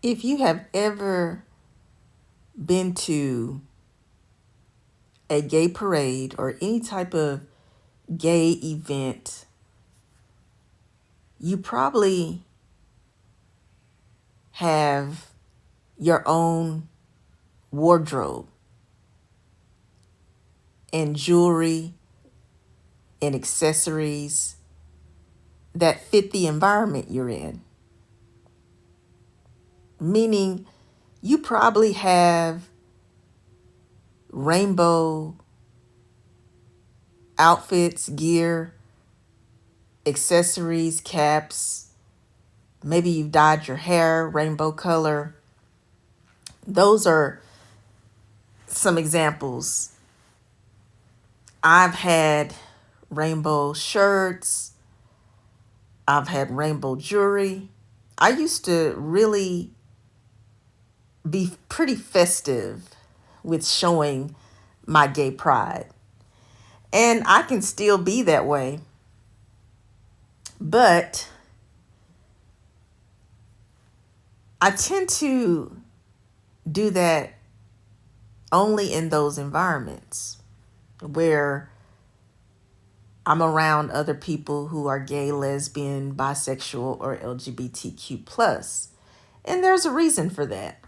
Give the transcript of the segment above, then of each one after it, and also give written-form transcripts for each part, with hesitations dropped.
If you have ever been to a gay parade or any type of gay event, you probably have your own wardrobe and jewelry and accessories that fit the environment you're in. Meaning, you probably have rainbow outfits, gear, accessories, caps. Maybe you've dyed your hair rainbow color. Those are some examples. I've had rainbow shirts. I've had rainbow jewelry. I used to really be pretty festive with showing my gay pride. And I can still be that way. But I tend to do that only in those environments where I'm around other people who are gay, lesbian, bisexual, or LGBTQ plus. And there's a reason for that.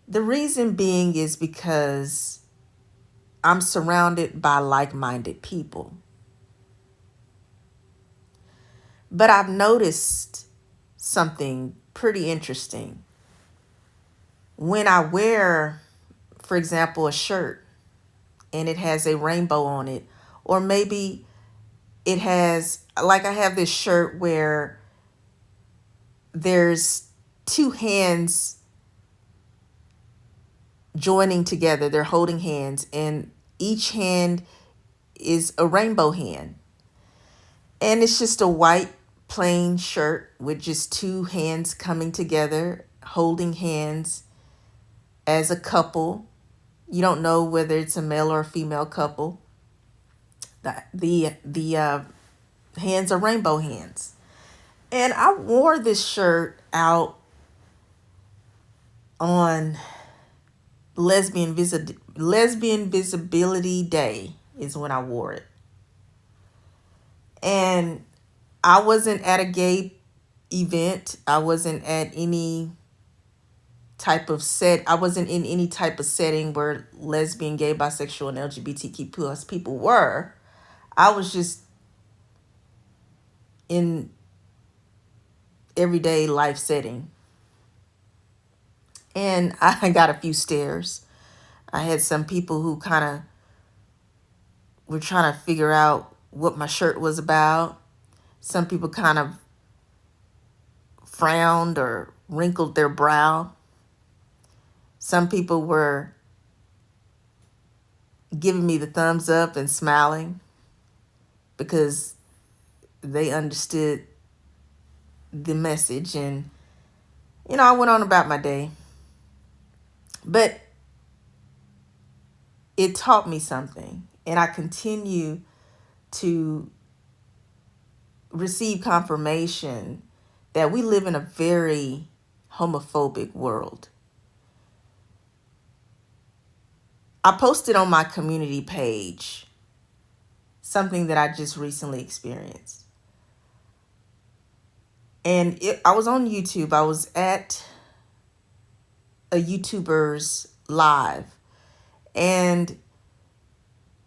The reason being is because I'm surrounded by like-minded people. But I've noticed something pretty interesting. When I wear, for example, a shirt and it has a rainbow on it, or maybe it has, like I have this shirt where there's two hands joining together, they're holding hands, and each hand is a rainbow hand. And it's just a white plain shirt with just two hands coming together, holding hands as a couple. You don't know whether it's a male or a female couple. The hands are rainbow hands. And I wore this shirt out on Lesbian Visibility Day is when I wore it. And I wasn't at a gay event. I wasn't at any type of I wasn't in any type of setting where lesbian, gay, bisexual, and LGBTQ plus people were. I was just in everyday life setting. And I got a few stares. I had some people who kind of were trying to figure out what my shirt was about. Some people kind of frowned or wrinkled their brow. Some people were giving me the thumbs up and smiling because they understood the message. And, I went on about my day. But it taught me something. And I continue to receive confirmation that we live in a very homophobic world. I posted on my community page something that I just recently experienced. And I was on YouTube. I was at a YouTuber's live. And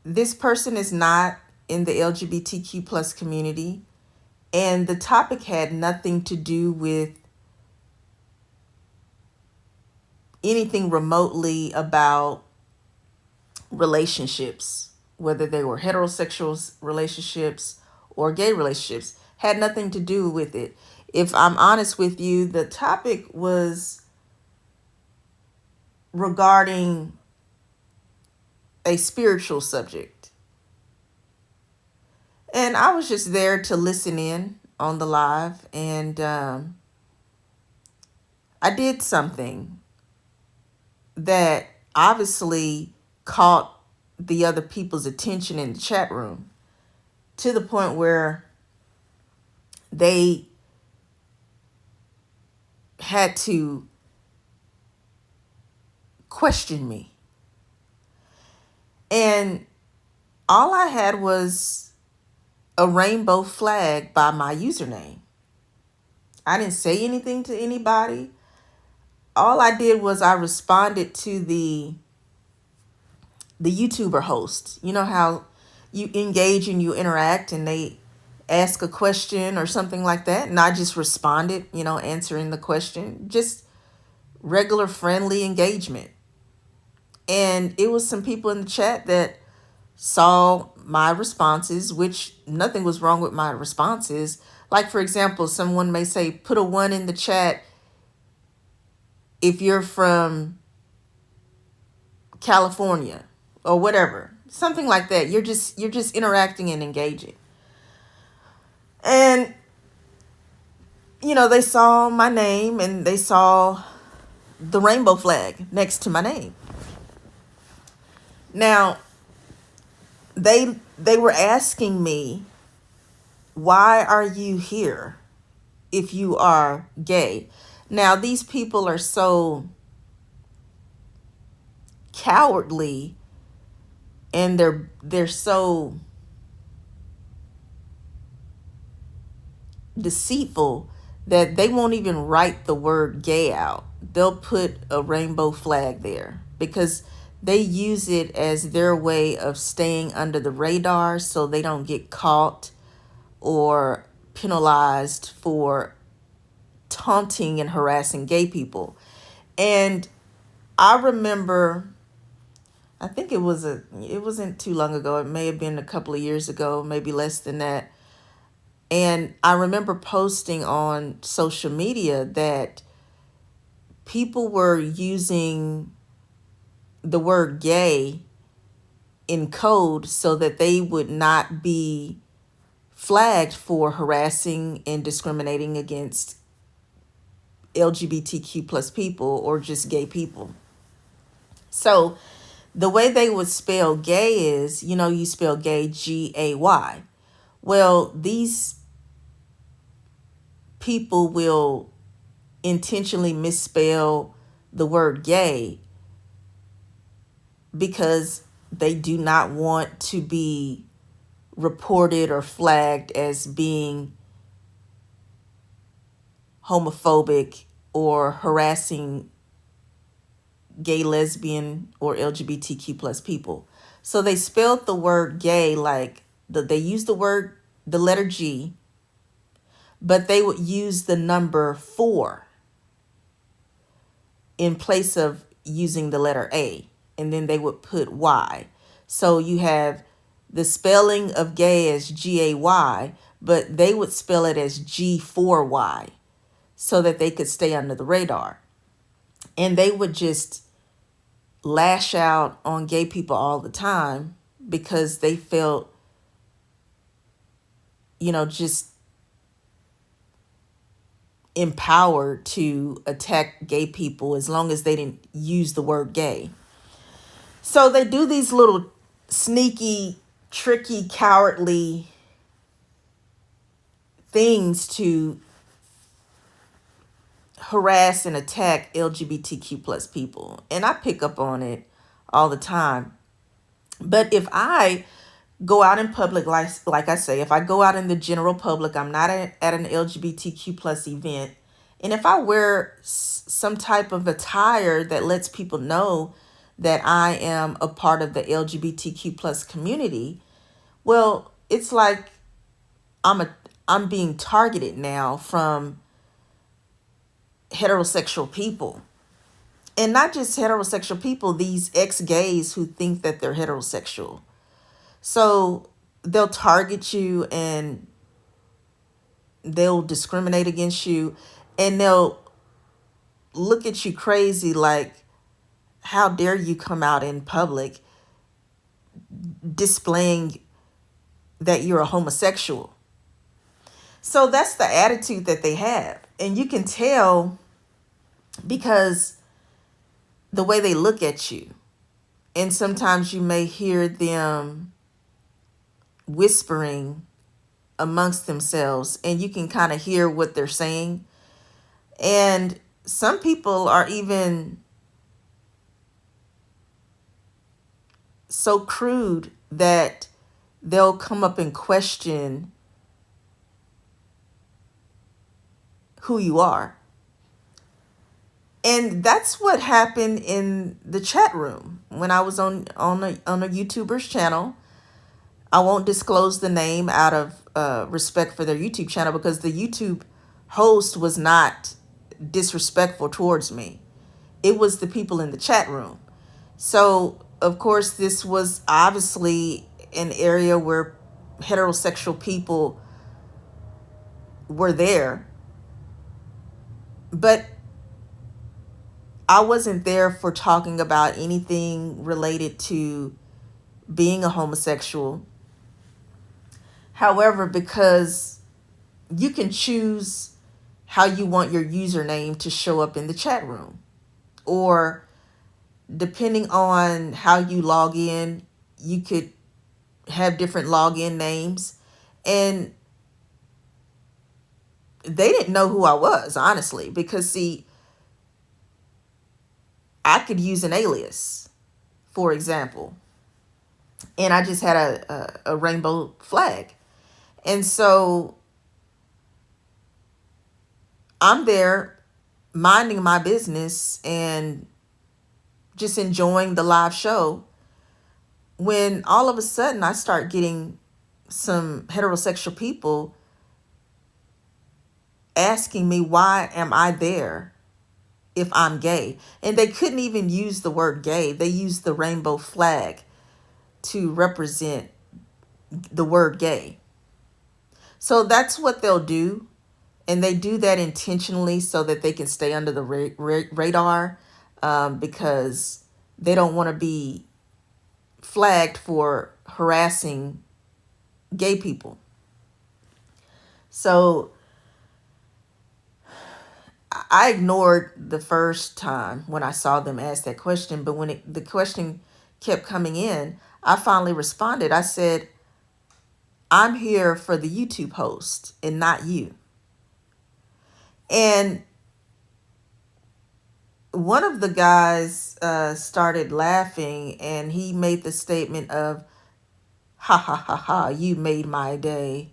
this person is not in the LGBTQ plus community. And the topic had nothing to do with anything remotely about relationships, whether they were heterosexual relationships or gay relationships, had nothing to do with it. If I'm honest with you, the topic was regarding a spiritual subject. And I was just there to listen in on the live, and I did something that obviously caught the other people's attention in the chat room to the point where they had to question me. And all I had was a rainbow flag by my username. I didn't say anything to anybody. All I did was I responded to the YouTuber host. You know how you engage and you interact and they ask a question or something like that, and I just responded, answering the question. Just regular friendly engagement. And it was some people in the chat that saw my responses, which nothing was wrong with my responses. Like, for example, someone may say, put a 1 in the chat if you're from California or whatever. Something like that. You're just interacting and engaging. And they saw my name and they saw the rainbow flag next to my name. Now, they were asking me, why are you here if you are gay? Now, these people are so cowardly and they're so deceitful that they won't even write the word gay out. They'll put a rainbow flag there because they use it as their way of staying under the radar so they don't get caught or penalized for taunting and harassing gay people. And I remember, I think it wasn't too long ago. It may have been a couple of years ago, maybe less than that. And I remember posting on social media that people were using the word gay in code so that they would not be flagged for harassing and discriminating against LGBTQ plus people or just gay people. So the way they would spell gay is, you spell gay G-A-Y. Well, these people will intentionally misspell the word gay because they do not want to be reported or flagged as being homophobic or harassing gay, lesbian, or LGBTQ plus people. So they spelled the word gay like they used the letter G, but they would use the number 4 in place of using the letter A, and then they would put Y. So you have the spelling of gay as G-A-Y, but they would spell it as G-4-Y so that they could stay under the radar. And they would just lash out on gay people all the time because they felt, just empowered to attack gay people as long as they didn't use the word gay. So they do these little sneaky, tricky, cowardly things to harass and attack LGBTQ plus people. And I pick up on it all the time. But if I go out in public, like I say, if I go out in the general public, I'm not at an LGBTQ plus event, and if I wear some type of attire that lets people know that I am a part of the LGBTQ plus community, well, it's like I'm being targeted now from heterosexual people. And not just heterosexual people, these ex-gays who think that they're heterosexual. So they'll target you and they'll discriminate against you and they'll look at you crazy like, how dare you come out in public displaying that you're a homosexual? So that's the attitude that they have. And you can tell because the way they look at you. And sometimes you may hear them whispering amongst themselves and you can kind of hear what they're saying. And some people are even so crude that they'll come up and question who you are. And that's what happened in the chat room when I was on a YouTuber's channel. I won't disclose the name out of respect for their YouTube channel, because the YouTube host was not disrespectful towards me. It was the people in the chat room. So, of course, this was obviously an area where heterosexual people were there. But I wasn't there for talking about anything related to being a homosexual. However, because you can choose how you want your username to show up in the chat room, or depending on how you log in, you could have different login names. And they didn't know who I was, honestly, because see, I could use an alias, for example, and I just had a rainbow flag. And so I'm there minding my business and just enjoying the live show, when all of a sudden I start getting some heterosexual people asking me, why am I there if I'm gay? And they couldn't even use the word gay. They used the rainbow flag to represent the word gay. So that's what they'll do. And they do that intentionally so that they can stay under the radar, because they don't want to be flagged for harassing gay people. So I ignored the first time when I saw them ask that question, but when the question kept coming in, I finally responded. I said, I'm here for the YouTube host and not you. And one of the guys started laughing, and he made the statement of, ha ha ha ha, you made my day.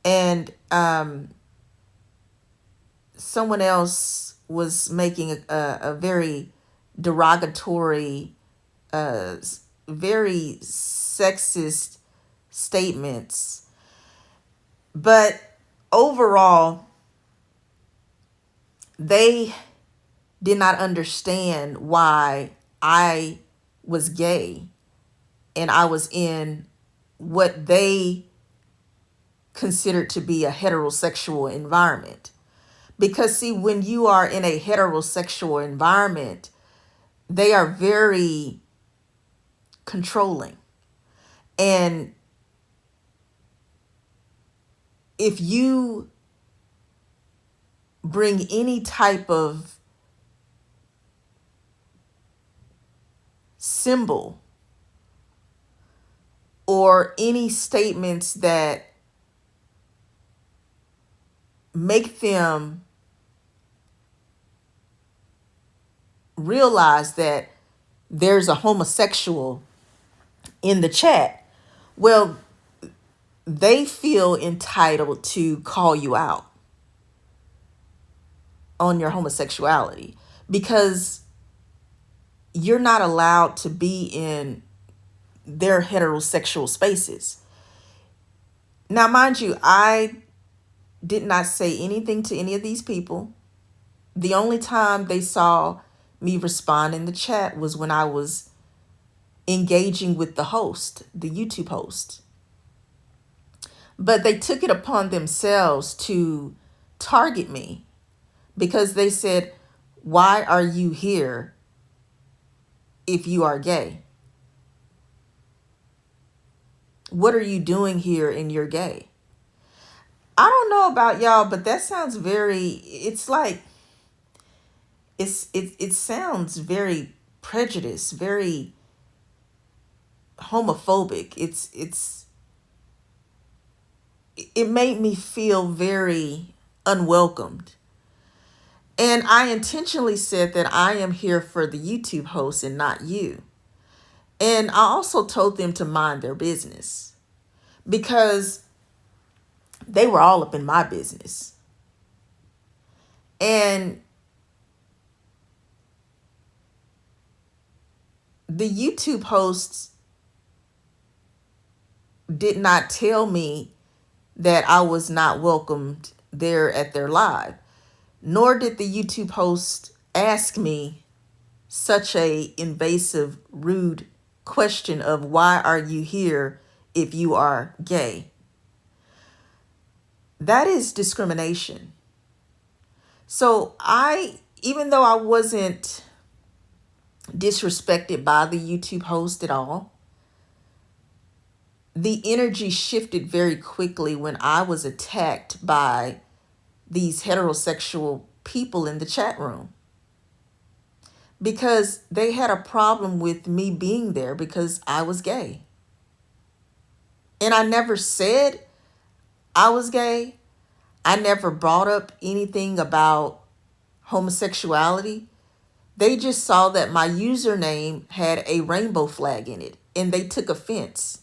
And someone else was making a very derogatory, very sexist statements. But overall, they did not understand why I was gay and I was in what they considered to be a heterosexual environment. Because see, when you are in a heterosexual environment, they are very controlling. And if you bring any type of symbol or any statements that make them realize that there's a homosexual in the chat, well, they feel entitled to call you out on your homosexuality, because you're not allowed to be in their heterosexual spaces. Now, mind you, I did not say anything to any of these people. The only time they saw me respond in the chat was when I was engaging with the host, the YouTube host. But they took it upon themselves to target me, because they said, why are you here if you are gay? What are you doing here and you're gay? I don't know about y'all, but that sounds very, it's like, it sounds very prejudiced, very homophobic. It made me feel very unwelcomed. And I intentionally said that I am here for the YouTube host and not you. And I also told them to mind their business because they were all up in my business. And the YouTube hosts did not tell me that I was not welcomed there at their live, nor did the YouTube host ask me such a invasive, rude question of why are you here if you are gay? That is discrimination. So even though I wasn't disrespected by the YouTube host at all, the energy shifted very quickly when I was attacked by these heterosexual people in the chat room because they had a problem with me being there because I was gay. And I never said I was gay. I never brought up anything about homosexuality. They just saw that my username had a rainbow flag in it and they took offense.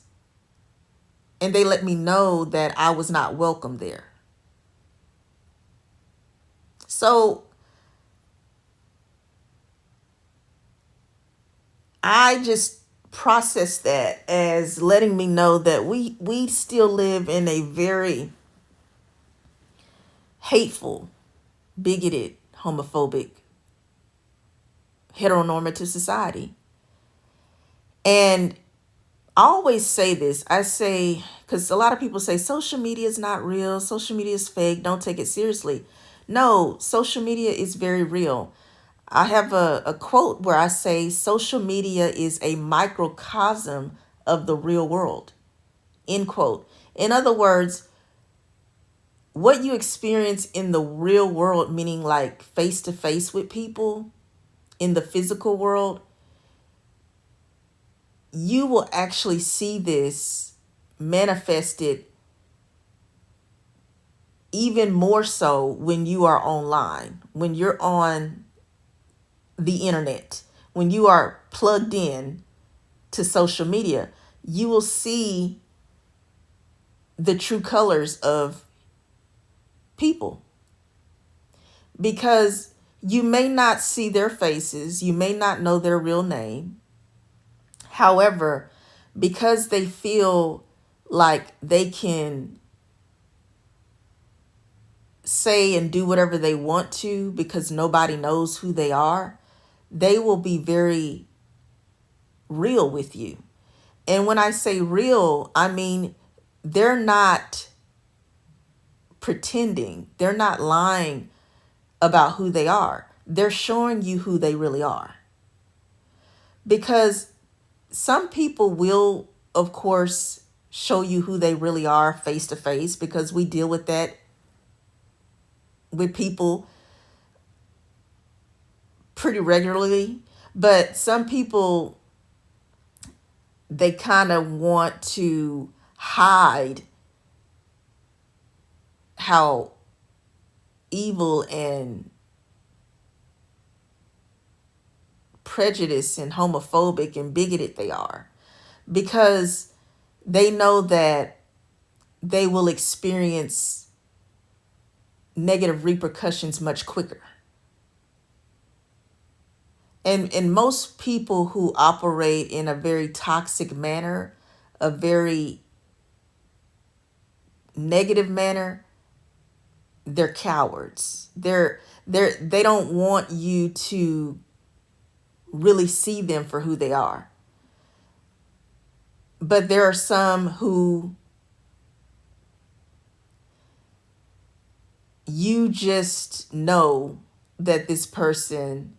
And they let me know that I was not welcome there. So I just processed that as letting me know that we still live in a very hateful, bigoted, homophobic, heteronormative society. And I always say this. I say, because a lot of people say social media is not real. Social media is fake. Don't take it seriously. No, social media is very real. I have a quote where I say social media is a microcosm of the real world. End quote. In other words, what you experience in the real world, meaning like face to face with people in the physical world, you will actually see this manifested even more so when you are online, when you're on the internet, when you are plugged in to social media, you will see the true colors of people because you may not see their faces, you may not know their real name. However, because they feel like they can say and do whatever they want to because nobody knows who they are, they will be very real with you. And when I say real, I mean they're not pretending, they're not lying about who they are. They're showing you who they really are. Because some people will, of course, show you who they really are face to face because we deal with that with people pretty regularly. But some people, they kind of want to hide how evil and prejudiced and homophobic and bigoted they are because they know that they will experience negative repercussions much quicker. And most people who operate in a very toxic manner, a very negative manner, they're cowards. They don't want you to really see them for who they are. But there are some who you just know that this person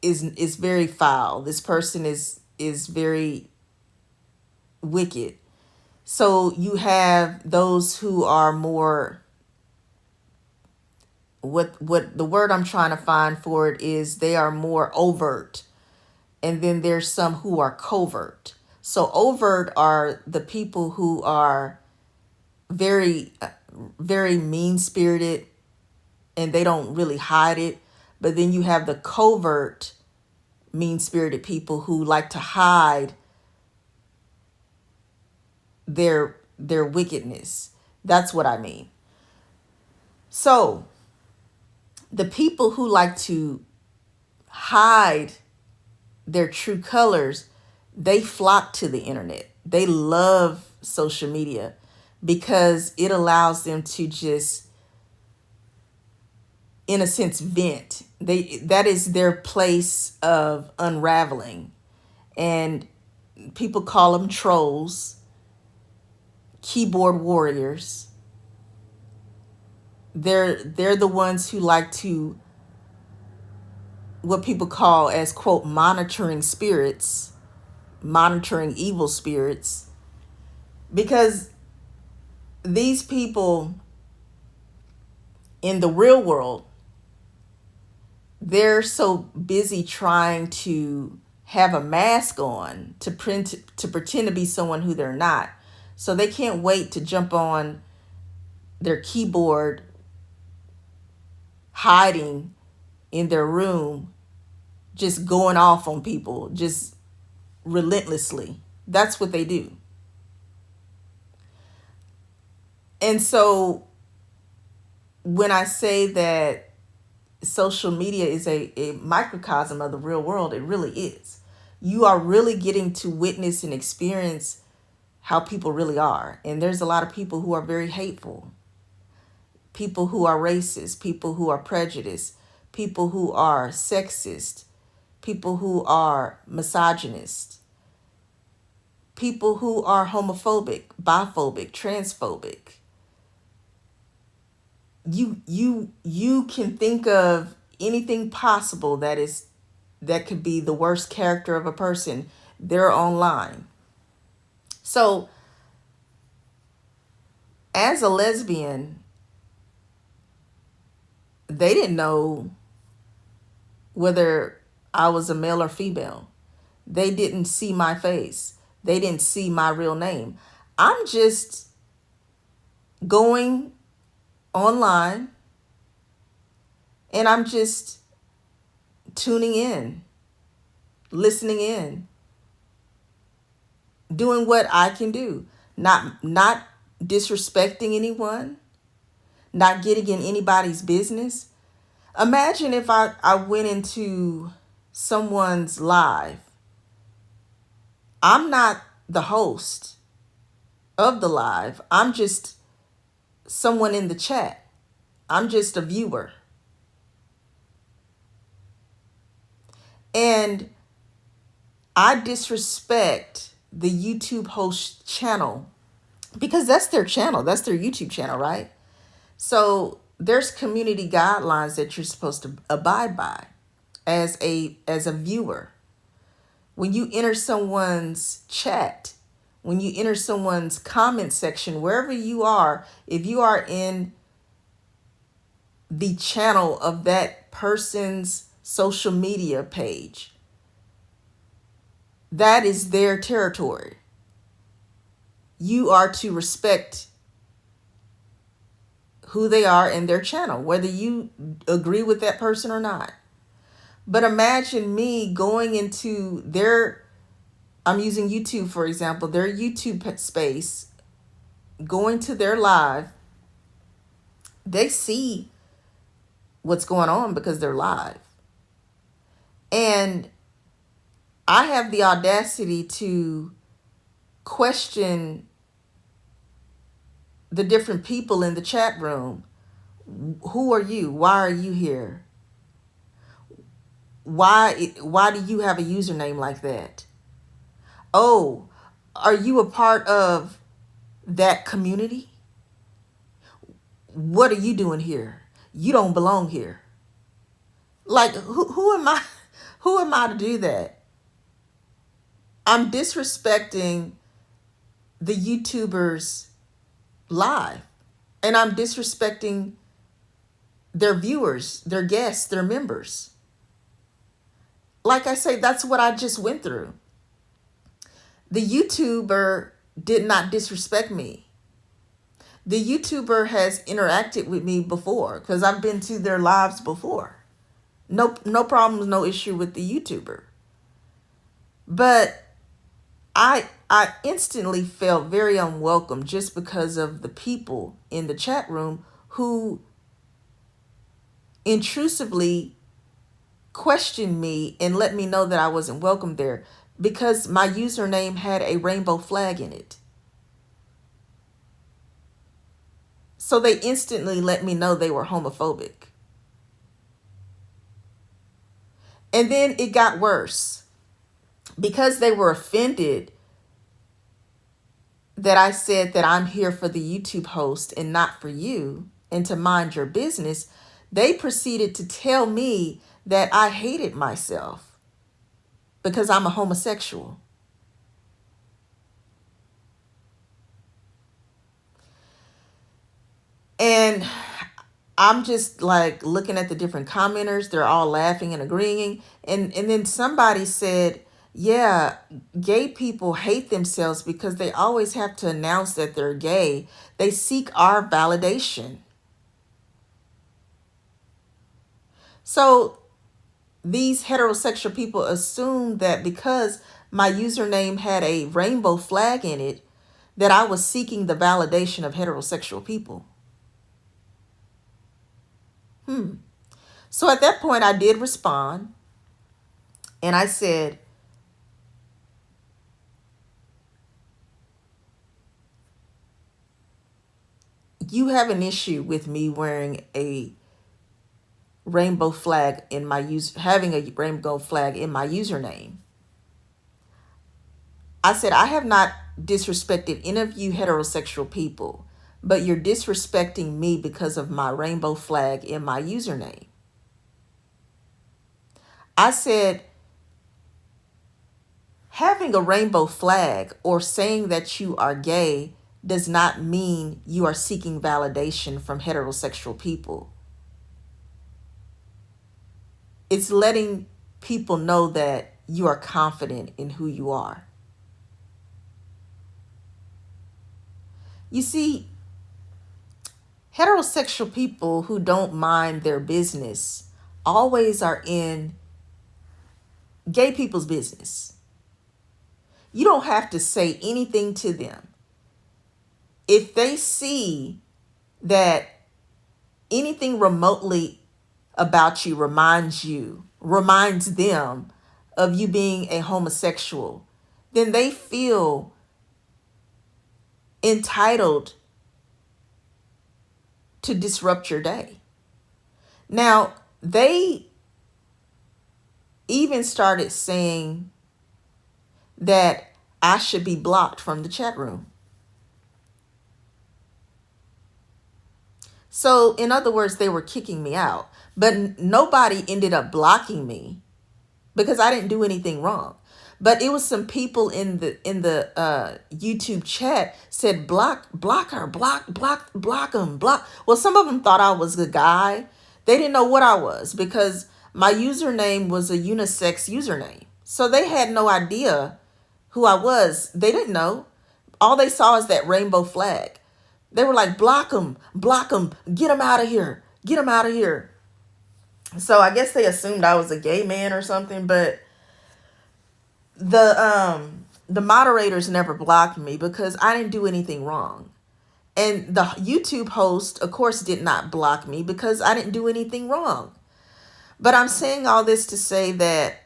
is very foul. This person is very wicked. So you have those who are more, what the word I'm trying to find for it is, they are more overt. And then there's some who are covert. So overt are the people who are very, very mean-spirited, and they don't really hide it. But then you have the covert, mean-spirited people who like to hide their wickedness. That's what I mean. So the people who like to hide their true colors, they flock to the internet. They love social media because it allows them to just, in a sense, vent. That is their place of unraveling. And people call them trolls, keyboard warriors. They're the ones who like to, what people call as, quote, monitoring spirits, monitoring evil spirits, because these people in the real world, they're so busy trying to have a mask on to pretend to be someone who they're not. So they can't wait to jump on their keyboard, hiding in their room, just going off on people, just relentlessly. That's what they do. And so when I say that social media is a microcosm of the real world, it really is. You are really getting to witness and experience how people really are. And there's a lot of people who are very hateful, people who are racist, people who are prejudiced, people who are sexist, people who are misogynist, people who are homophobic, biphobic, transphobic. You can think of anything possible that could be the worst character of a person. They're online. So as a lesbian, they didn't know whether I was a male or female. They didn't see my face. They didn't see my real name. I'm just going online and I'm just tuning in, listening in, doing what I can do, not disrespecting anyone, not getting in anybody's business. Imagine if I went into someone's live. I'm not the host of the live. I'm just someone in the chat. I'm just a viewer. And I disrespect the YouTube host channel because that's their channel. That's their YouTube channel, right? So there's community guidelines that you're supposed to abide by as a viewer. When you enter someone's chat, when you enter someone's comment section, wherever you are, if you are in the channel of that person's social media page, that is their territory. You are to respect who they are in their channel, whether you agree with that person or not. But imagine me going into I'm using YouTube, for example, their YouTube space, going to their live. They see what's going on because they're live. And I have the audacity to question the different people in the chat room. Who are you? Why are you here? Why do you have a username like that? Oh, are you a part of that community? What are you doing here? You don't belong here. Like, who am I? Who am I to do that? I'm disrespecting the YouTubers live, and I'm disrespecting their viewers, their guests, their members. Like I say, that's what I just went through. The YouTuber did not disrespect me. The YouTuber has interacted with me before because I've been to their lives before. No problems, no issue with the YouTuber. But I instantly felt very unwelcome just because of the people in the chat room who intrusively questioned me and let me know that I wasn't welcome there because my username had a rainbow flag in it. So they instantly let me know they were homophobic. And then it got worse because they were offended that I said that I'm here for the YouTube host and not for you and to mind your business. They proceeded to tell me that I hated myself because I'm a homosexual. And I'm just like looking at the different commenters. They're all laughing and agreeing. And then somebody said, yeah, gay people hate themselves because they always have to announce that they're gay. They seek our validation. So these heterosexual people assumed that because my username had a rainbow flag in it, that I was seeking the validation of heterosexual people. So at that point, I did respond and I said, you have an issue with me wearing a rainbow flag in my having a rainbow flag in my username. I said, I have not disrespected any of you heterosexual people, but you're disrespecting me because of my rainbow flag in my username. I said, having a rainbow flag or saying that you are gay does not mean you are seeking validation from heterosexual people. It's letting people know that you are confident in who you are. You see, heterosexual people who don't mind their business always are in gay people's business. You don't have to say anything to them. If they see that anything remotely about you reminds them of you being a homosexual, then they feel entitled to disrupt your day. Now, they even started saying that I should be blocked from the chat room. So, in other words, they were kicking me out, but nobody ended up blocking me because I didn't do anything wrong. But it was some people in the YouTube chat said block her, block him, block. Well, some of them thought I was the guy. They didn't know what I was because my username was a unisex username. So they had no idea who I was. They didn't know. All they saw is that rainbow flag. They were like, block him, get him out of here, get him out of here. So I guess they assumed I was a gay man or something, but the moderators never blocked me because I didn't do anything wrong. And the YouTube host, of course, did not block me because I didn't do anything wrong. But I'm saying all this to say that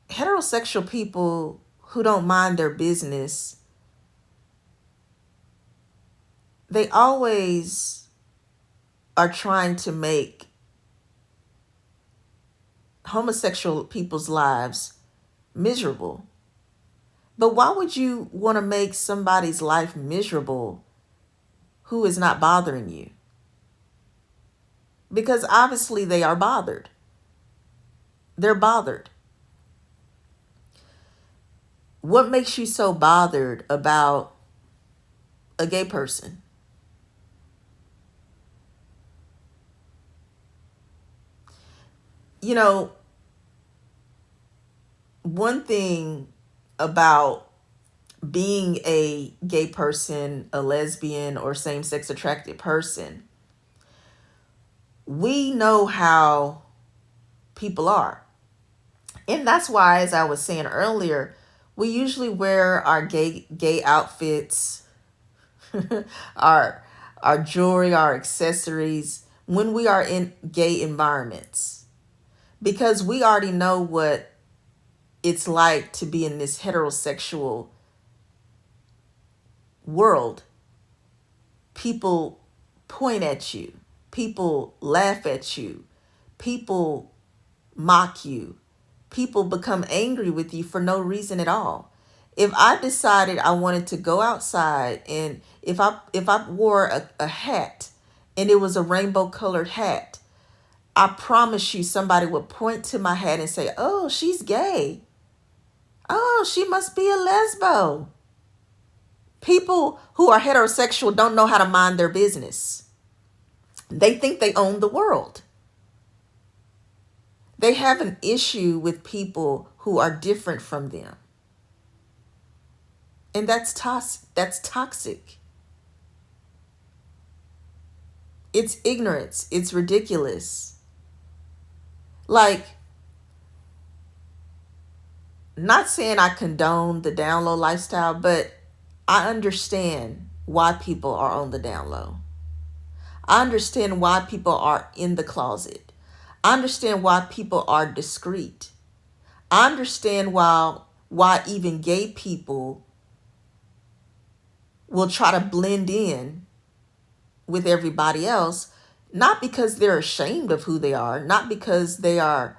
heterosexual people who don't mind their business, they always are trying to make homosexual people's lives miserable. But why would you want to make somebody's life miserable who is not bothering you? Because obviously they are bothered. They're bothered. What makes you so bothered about a gay person? You know, one thing about being a gay person, a lesbian, or same-sex attracted person, we know how people are. And that's why, as I was saying earlier, we usually wear our gay outfits, our jewelry, our accessories when we are in gay environments, because we already know what it's like to be in this heterosexual world. People point at you, people laugh at you, people mock you, people become angry with you for no reason at all. If I decided I wanted to go outside, and if I wore a hat and it was a rainbow colored hat, I promise you somebody would point to my hat and say, "Oh, she's gay. Oh, she must be a lesbo." People who are heterosexual don't know how to mind their business. They think they own the world. They have an issue with people who are different from them. And that's toxic. It's ignorance. It's ridiculous. Like, not saying I condone the down low lifestyle, but I understand why people are on the down low. I understand why people are in the closet. I understand why people are discreet. I understand why even gay people will try to blend in with everybody else, not because they're ashamed of who they are, not because they are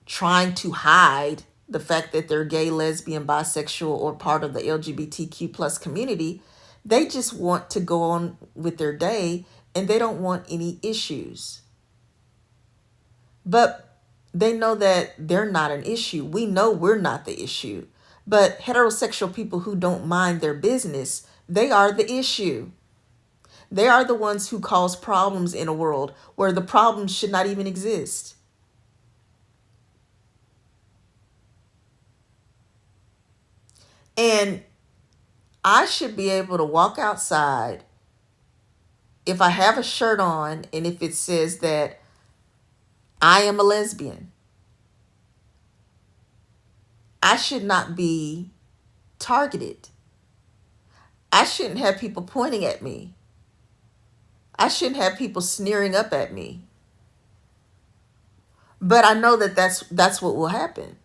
trying to hide the fact that they're gay, lesbian, bisexual, or part of the LGBTQ plus community. They just want to go on with their day and they don't want any issues. But they know that they're not an issue. We know we're not the issue. But heterosexual people who don't mind their business, they are the issue. They are the ones who cause problems in a world where the problems should not even exist. And I should be able to walk outside if I have a shirt on and if it says that I am a lesbian. I should not be targeted. I shouldn't have people pointing at me. I shouldn't have people sneering up at me. But I know that that's what will happen.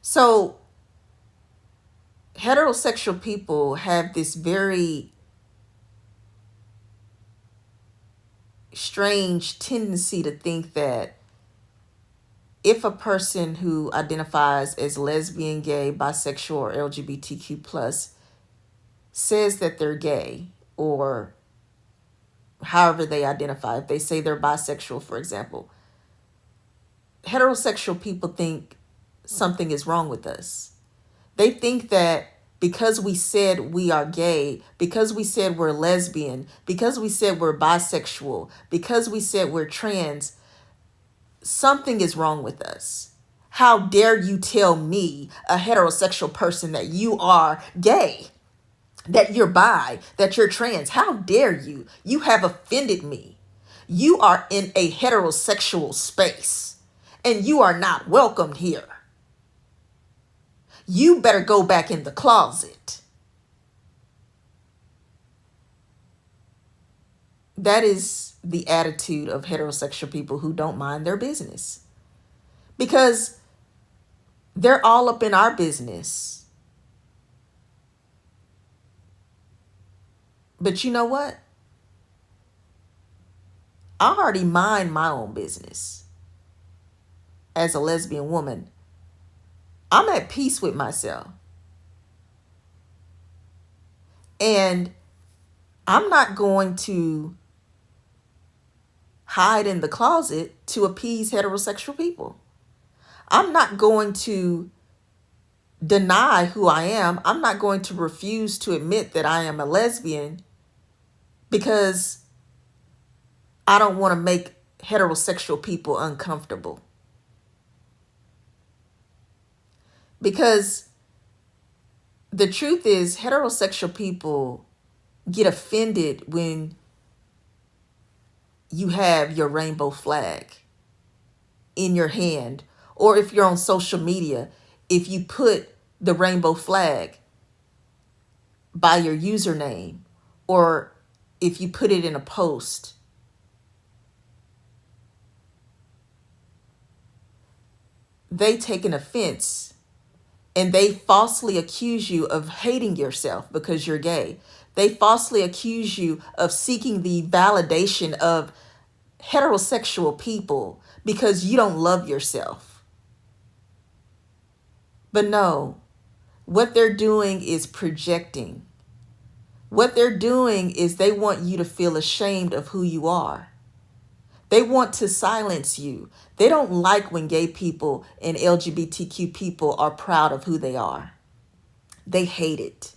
So heterosexual people have this very strange tendency to think that if a person who identifies as lesbian, gay, bisexual, or LGBTQ plus says that they're gay, or however they identify, if they say they're bisexual, for example, heterosexual people think something is wrong with us. They think that because we said we are gay, because we said we're lesbian, because we said we're bisexual, because we said we're trans, something is wrong with us. How dare you tell me, a heterosexual person, that you are gay, that you're bi, that you're trans? How dare you? You have offended me. You are in a heterosexual space and you are not welcomed here. You better go back in the closet. That is the attitude of heterosexual people who don't mind their business, because they're all up in our business. But you know what? I already mind my own business. As a lesbian woman, I'm at peace with myself. And I'm not going to hide in the closet to appease heterosexual people. I'm not going to deny who I am. I'm not going to refuse to admit that I am a lesbian because I don't want to make heterosexual people uncomfortable. Because the truth is, heterosexual people get offended when you have your rainbow flag in your hand, or if you're on social media, if you put the rainbow flag by your username, or if you put it in a post. They take an offense and they falsely accuse you of hating yourself because you're gay. They falsely accuse you of seeking the validation of heterosexual people because you don't love yourself. But no, what they're doing is projecting. What they're doing is they want you to feel ashamed of who you are. They want to silence you. They don't like when gay people and LGBTQ people are proud of who they are. They hate it.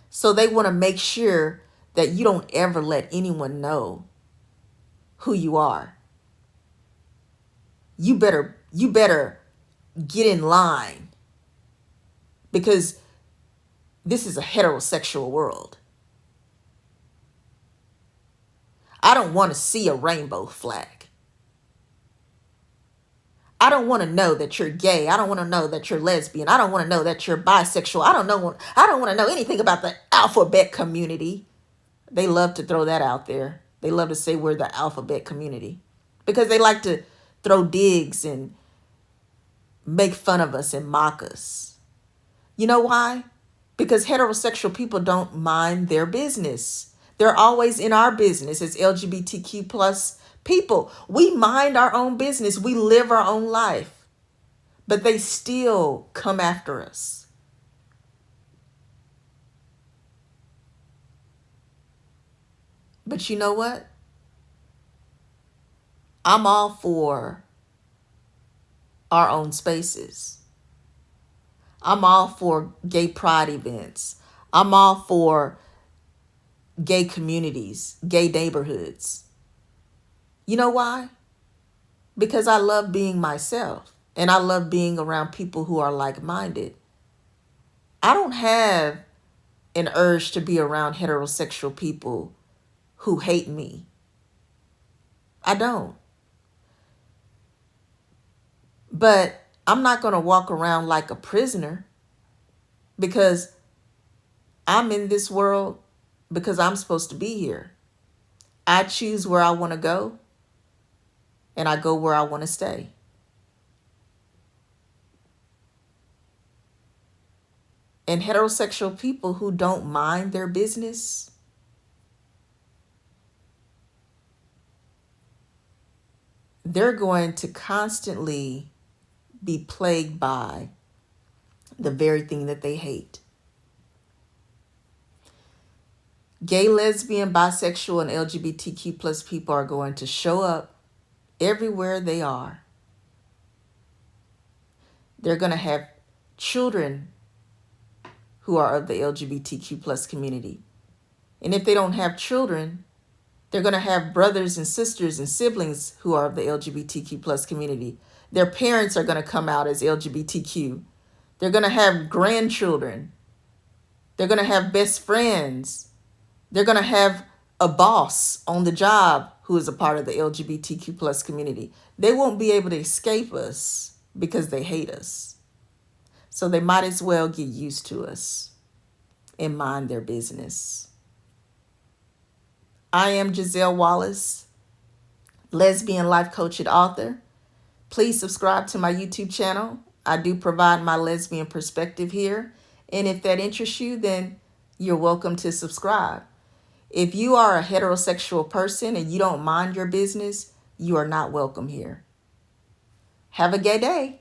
So they want to make sure that you don't ever let anyone know who you are. You better get in line, because this is a heterosexual world. I don't want to see a rainbow flag. I don't want to know that you're gay. I don't want to know that you're lesbian. I don't want to know that you're bisexual. I don't want to know anything about the alphabet community. They love to throw that out there. They love to say we're the alphabet community because they like to throw digs and make fun of us and mock us. You know why? Because heterosexual people don't mind their business. They're always in our business as LGBTQ plus people. We mind our own business. We live our own life. But they still come after us. But you know what? I'm all for our own spaces. I'm all for gay pride events. I'm all for gay communities, gay neighborhoods. You know why? Because I love being myself and I love being around people who are like-minded. I don't have an urge to be around heterosexual people who hate me. I don't. But I'm not going to walk around like a prisoner, because I'm in this world because I'm supposed to be here. I choose where I want to go, and I go where I want to stay. And heterosexual people who don't mind their business, they're going to constantly be plagued by the very thing that they hate. Gay, lesbian, bisexual, and LGBTQ plus people are going to show up everywhere they are. They're going to have children who are of the LGBTQ plus community. And if they don't have children, they're going to have brothers and sisters and siblings who are of the LGBTQ plus community. Their parents are going to come out as LGBTQ. They're going to have grandchildren. They're going to have best friends. They're going to have a boss on the job who is a part of the LGBTQ plus community. They won't be able to escape us because they hate us. So they might as well get used to us and mind their business. I am Giselle Wallace, lesbian life coach and author. Please subscribe to my YouTube channel. I do provide my lesbian perspective here. And if that interests you, then you're welcome to subscribe. If you are a heterosexual person and you don't mind your business, you are not welcome here. Have a gay day.